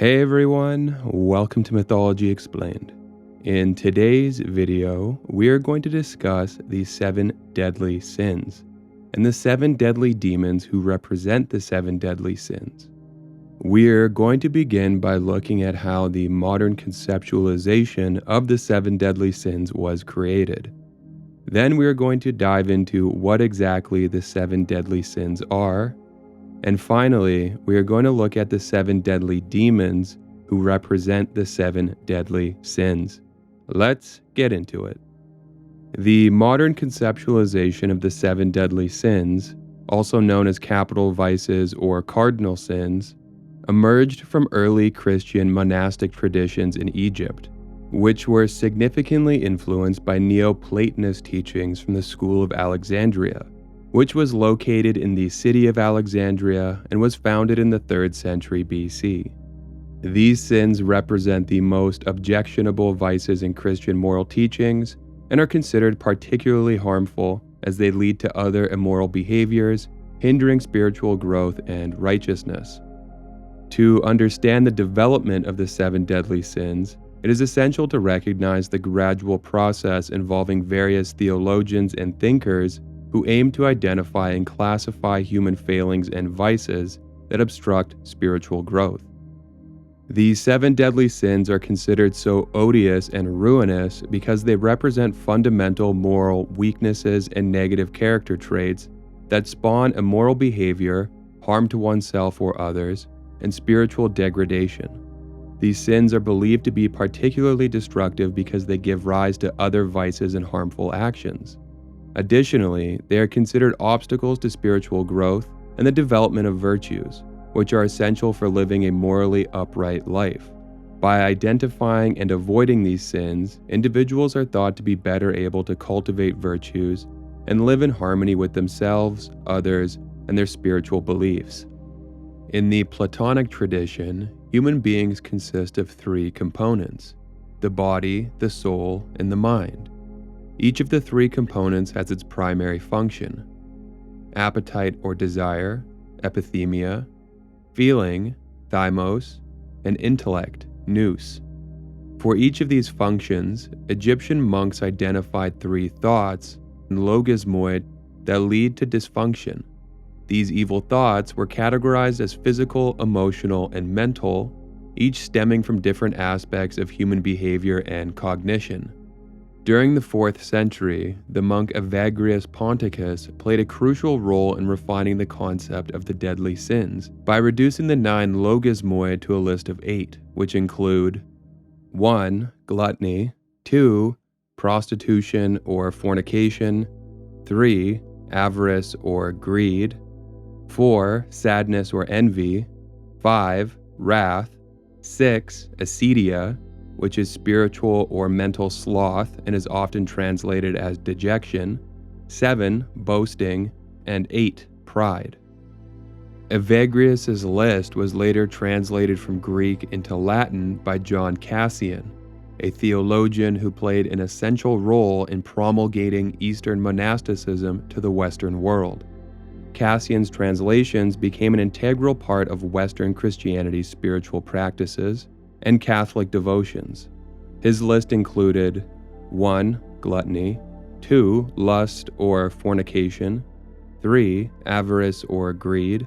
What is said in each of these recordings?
Hey everyone, welcome to Mythology Explained. In today's video, we are going to discuss the 7 deadly sins and the 7 deadly demons who represent the 7 deadly sins. We're going to begin by looking at how the modern conceptualization of the 7 deadly sins was created. Then we're going to dive into what exactly the 7 deadly sins are. And finally, we are going to look at the 7 deadly demons who represent the 7 deadly sins. Let's get into it. The modern conceptualization of the 7 deadly sins, also known as capital vices or cardinal sins, emerged from early Christian monastic traditions in Egypt, which were significantly influenced by Neoplatonist teachings from the School of Alexandria, which was located in the city of Alexandria and was founded in the 3rd century BC. These sins represent the most objectionable vices in Christian moral teachings and are considered particularly harmful as they lead to other immoral behaviors, hindering spiritual growth and righteousness. To understand the development of the 7 deadly sins, it is essential to recognize the gradual process involving various theologians and thinkers who aim to identify and classify human failings and vices that obstruct spiritual growth. These 7 deadly sins are considered so odious and ruinous because they represent fundamental moral weaknesses and negative character traits that spawn immoral behavior, harm to oneself or others, and spiritual degradation. These sins are believed to be particularly destructive because they give rise to other vices and harmful actions. Additionally, they are considered obstacles to spiritual growth and the development of virtues, which are essential for living a morally upright life. By identifying and avoiding these sins, individuals are thought to be better able to cultivate virtues and live in harmony with themselves, others, and their spiritual beliefs. In the Platonic tradition, human beings consist of 3 components: the body, the soul, and the mind. Each of the 3 components has its primary function: appetite or desire, epithemia, feeling, thymos, and intellect, nous. For each of these functions, Egyptian monks identified 3 thoughts, logismoi, that lead to dysfunction. These evil thoughts were categorized as physical, emotional, and mental, each stemming from different aspects of human behavior and cognition. During the 4th century, the monk Evagrius Ponticus played a crucial role in refining the concept of the deadly sins by reducing the 9 logismoi to a list of 8, which include 1. Gluttony, 2. Prostitution or fornication, 3. Avarice or greed, 4. Sadness or envy, 5. Wrath, 6. Acedia, which is spiritual or mental sloth and is often translated as dejection, 7. Boasting, and 8. Pride. Evagrius's list was later translated from Greek into Latin by John Cassian, a theologian who played an essential role in promulgating Eastern monasticism to the Western world. Cassian's translations became an integral part of Western Christianity's spiritual practices and Catholic devotions. His list included 1. Gluttony, 2. Lust or fornication, 3. Avarice or greed,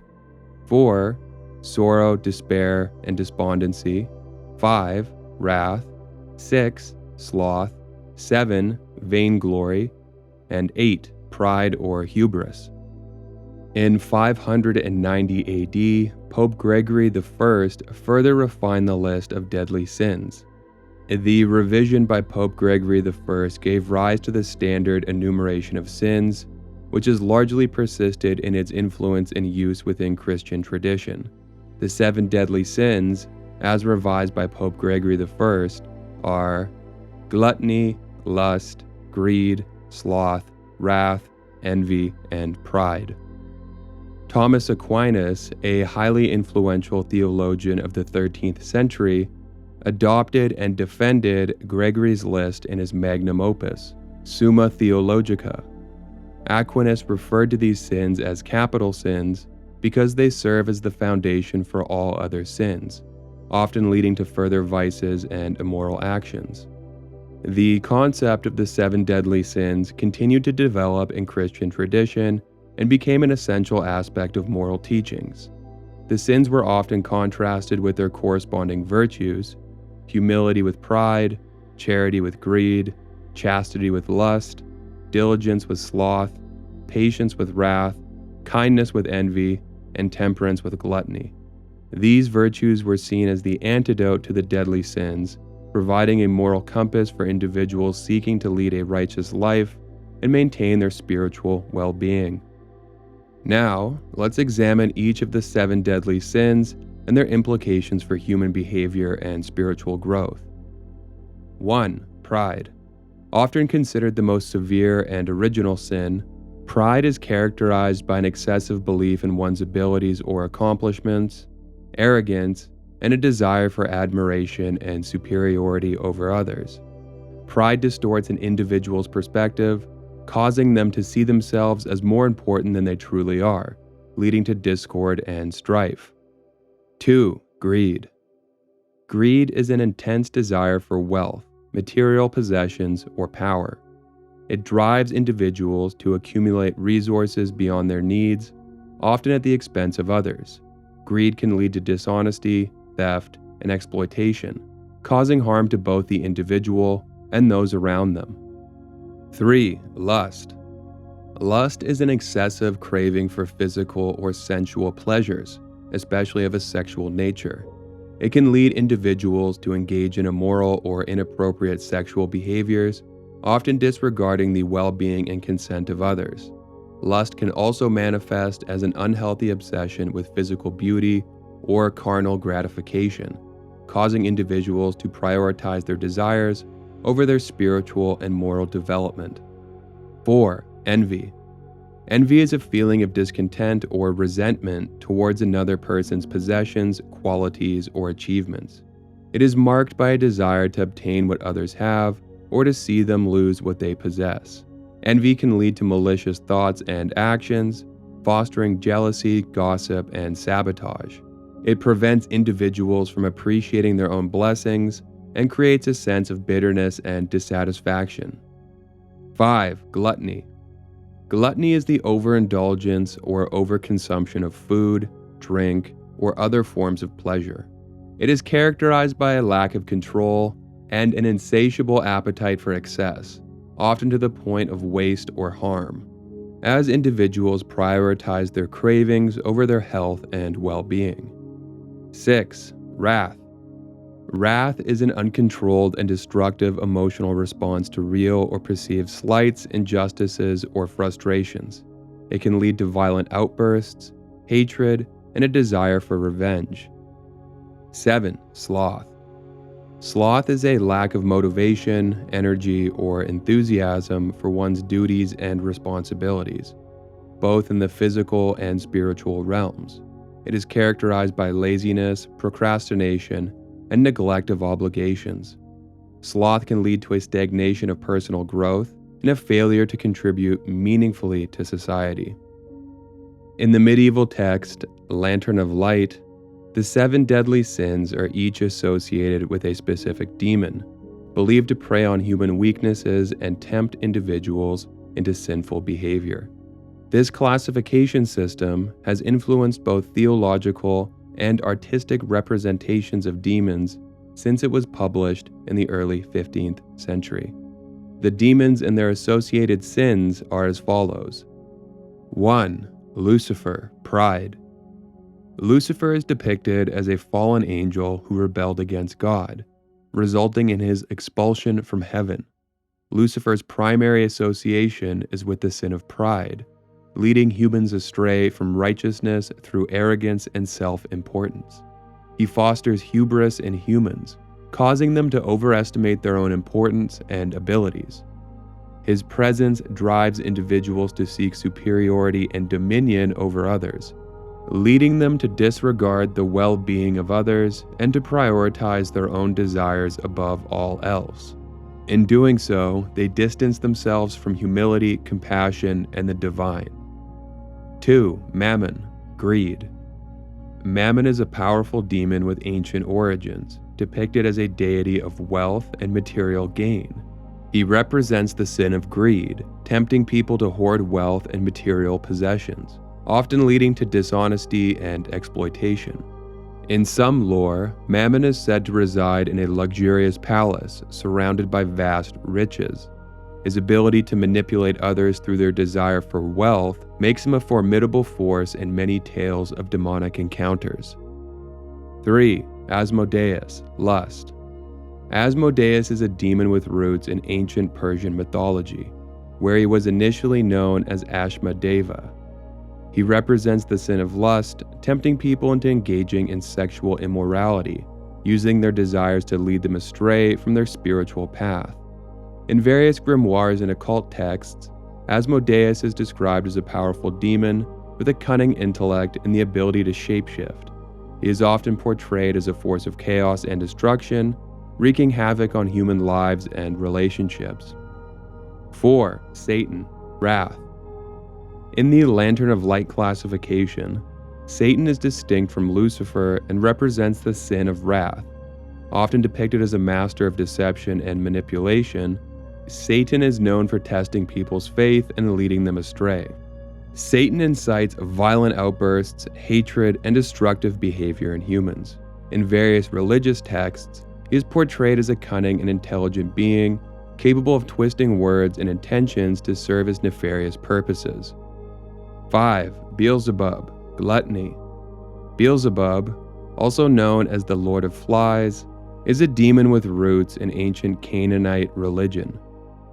4. Sorrow, despair, and despondency, 5. Wrath, 6. Sloth, 7. Vainglory, and 8. Pride or hubris. In 590 AD, Pope Gregory I further refined the list of deadly sins. The revision by Pope Gregory I gave rise to the standard enumeration of sins, which has largely persisted in its influence and use within Christian tradition. The 7 deadly sins, as revised by Pope Gregory I, are gluttony, lust, greed, sloth, wrath, envy, and pride. Thomas Aquinas, a highly influential theologian of the 13th century, adopted and defended Gregory's list in his magnum opus, Summa Theologica. Aquinas referred to these sins as capital sins because they serve as the foundation for all other sins. often leading to further vices and immoral actions. The concept of the 7 deadly sins continued to develop in Christian tradition and became an essential aspect of moral teachings. The sins were often contrasted with their corresponding virtues: humility with pride, charity with greed, chastity with lust, diligence with sloth, patience with wrath, kindness with envy, and temperance with gluttony. These virtues were seen as the antidote to the deadly sins, providing a moral compass for individuals seeking to lead a righteous life and maintain their spiritual well-being. Now, let's examine each of the 7 deadly sins and their implications for human behavior and spiritual growth. 1. Pride. Often considered the most severe and original sin, pride is characterized by an excessive belief in one's abilities or accomplishments, arrogance, and a desire for admiration and superiority over others. Pride distorts an individual's perspective, causing them to see themselves as more important than they truly are, leading to discord and strife. 2. Greed. Greed is an intense desire for wealth, material possessions, or power. It drives individuals to accumulate resources beyond their needs, often at the expense of others. Greed can lead to dishonesty, theft, and exploitation, causing harm to both the individual and those around them. 3. Lust. Lust is an excessive craving for physical or sensual pleasures, especially of a sexual nature. It can lead individuals to engage in immoral or inappropriate sexual behaviors, often disregarding the well-being and consent of others. Lust can also manifest as an unhealthy obsession with physical beauty or carnal gratification, causing individuals to prioritize their desires over their spiritual and moral development. 4. Envy. Envy is a feeling of discontent or resentment towards another person's possessions, qualities, or achievements. It is marked by a desire to obtain what others have or to see them lose what they possess. Envy can lead to malicious thoughts and actions, fostering jealousy, gossip, and sabotage. It prevents individuals from appreciating their own blessings and creates a sense of bitterness and dissatisfaction. 5. Gluttony. Gluttony is the overindulgence or overconsumption of food, drink, or other forms of pleasure. It is characterized by a lack of control and an insatiable appetite for excess, often to the point of waste or harm, as individuals prioritize their cravings over their health and well-being. 6. Wrath. Wrath is an uncontrolled and destructive emotional response to real or perceived slights, injustices, or frustrations. It can lead to violent outbursts, hatred, and a desire for revenge. 7. Sloth. Sloth is a lack of motivation, energy, or enthusiasm for one's duties and responsibilities, both in the physical and spiritual realms. It is characterized by laziness, procrastination, and neglect of obligations. Sloth can lead to a stagnation of personal growth and a failure to contribute meaningfully to society. In the medieval text, Lantern of Light, the 7 deadly sins are each associated with a specific demon, believed to prey on human weaknesses and tempt individuals into sinful behavior. This classification system has influenced both theological and artistic representations of demons since it was published in the early 15th century. The demons and their associated sins are as follows. 1. Lucifer, pride. Lucifer is depicted as a fallen angel who rebelled against God, resulting in his expulsion from heaven. Lucifer's primary association is with the sin of pride, leading humans astray from righteousness through arrogance and self-importance. He fosters hubris in humans, causing them to overestimate their own importance and abilities. His presence drives individuals to seek superiority and dominion over others, leading them to disregard the well-being of others and to prioritize their own desires above all else. In doing so, they distance themselves from humility, compassion, and the divine. 2. Mammon, greed. Mammon is a powerful demon with ancient origins, depicted as a deity of wealth and material gain. He represents the sin of greed, tempting people to hoard wealth and material possessions, often leading to dishonesty and exploitation. In some lore, Mammon is said to reside in a luxurious palace surrounded by vast riches. His ability to manipulate others through their desire for wealth makes him a formidable force in many tales of demonic encounters. 3. Asmodeus, Lust. Asmodeus is a demon with roots in ancient Persian mythology, where he was initially known as Ashmadeva. He represents the sin of lust, tempting people into engaging in sexual immorality, using their desires to lead them astray from their spiritual path. In various grimoires and occult texts, Asmodeus is described as a powerful demon with a cunning intellect and the ability to shapeshift. He is often portrayed as a force of chaos and destruction, wreaking havoc on human lives and relationships. 4. Satan, Wrath. In the Lantern of Light classification, Satan is distinct from Lucifer and represents the sin of wrath. Often depicted as a master of deception and manipulation, Satan is known for testing people's faith and leading them astray. Satan incites violent outbursts, hatred, and destructive behavior in humans. In various religious texts, he is portrayed as a cunning and intelligent being, capable of twisting words and intentions to serve his nefarious purposes. 5. Beelzebub, Gluttony. Beelzebub, also known as the Lord of Flies, is a demon with roots in ancient Canaanite religion.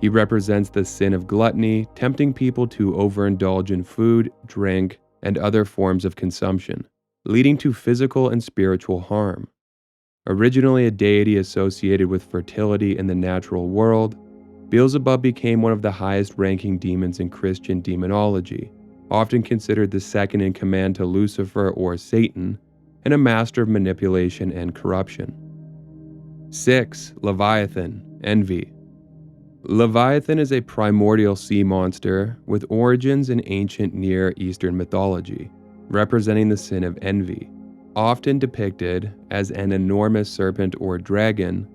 He represents the sin of gluttony, tempting people to overindulge in food, drink, and other forms of consumption, leading to physical and spiritual harm. Originally a deity associated with fertility in the natural world, Beelzebub became one of the highest-ranking demons in Christian demonology, often considered the second in command to Lucifer or Satan, and a master of manipulation and corruption. 6. Leviathan, Envy. Leviathan is a primordial sea monster with origins in ancient Near Eastern mythology, representing the sin of envy. Often depicted as an enormous serpent or dragon,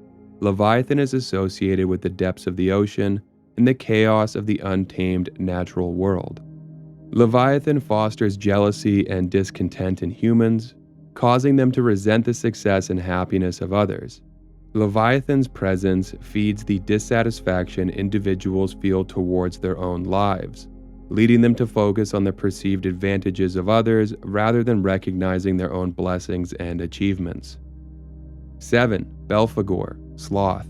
Leviathan is associated with the depths of the ocean and the chaos of the untamed natural world. Leviathan fosters jealousy and discontent in humans, causing them to resent the success and happiness of others. Leviathan's presence feeds the dissatisfaction individuals feel towards their own lives, leading them to focus on the perceived advantages of others rather than recognizing their own blessings and achievements. 7. Belphegor, Sloth.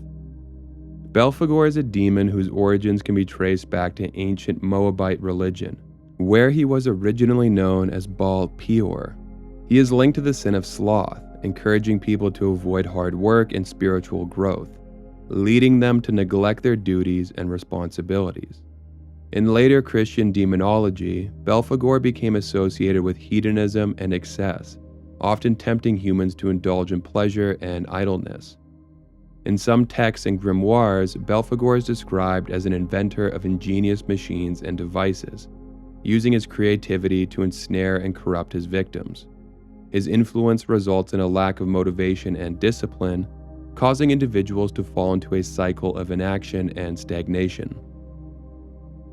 Belphegor is a demon whose origins can be traced back to ancient Moabite religion, where he was originally known as Baal Peor. He is linked to the sin of sloth, encouraging people to avoid hard work and spiritual growth, leading them to neglect their duties and responsibilities. In later Christian demonology, Belphegor became associated with hedonism and excess, often tempting humans to indulge in pleasure and idleness. In some texts and grimoires, Belphegor is described as an inventor of ingenious machines and devices, using his creativity to ensnare and corrupt his victims. His influence results in a lack of motivation and discipline, causing individuals to fall into a cycle of inaction and stagnation.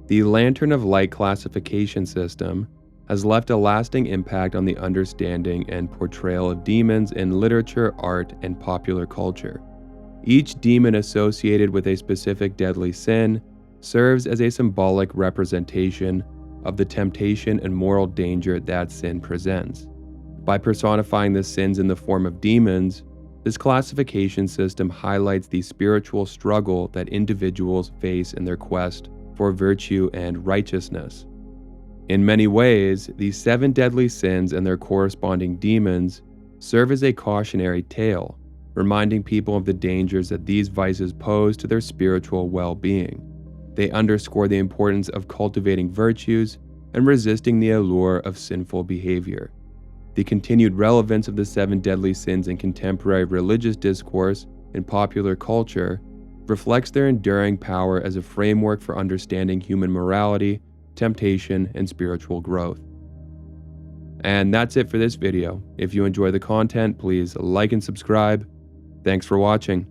The Lantern of Light classification system has left a lasting impact on the understanding and portrayal of demons in literature, art, and popular culture. Each demon associated with a specific deadly sin serves as a symbolic representation of the temptation and moral danger that sin presents. By personifying the sins in the form of demons, this classification system highlights the spiritual struggle that individuals face in their quest for virtue and righteousness. In many ways, these 7 deadly sins and their corresponding demons serve as a cautionary tale, reminding people of the dangers that these vices pose to their spiritual well-being. They underscore the importance of cultivating virtues and resisting the allure of sinful behavior. The continued relevance of the 7 deadly sins in contemporary religious discourse and popular culture reflects their enduring power as a framework for understanding human morality, temptation, and spiritual growth. And that's it for this video. If you enjoy the content, please like and subscribe. Thanks for watching.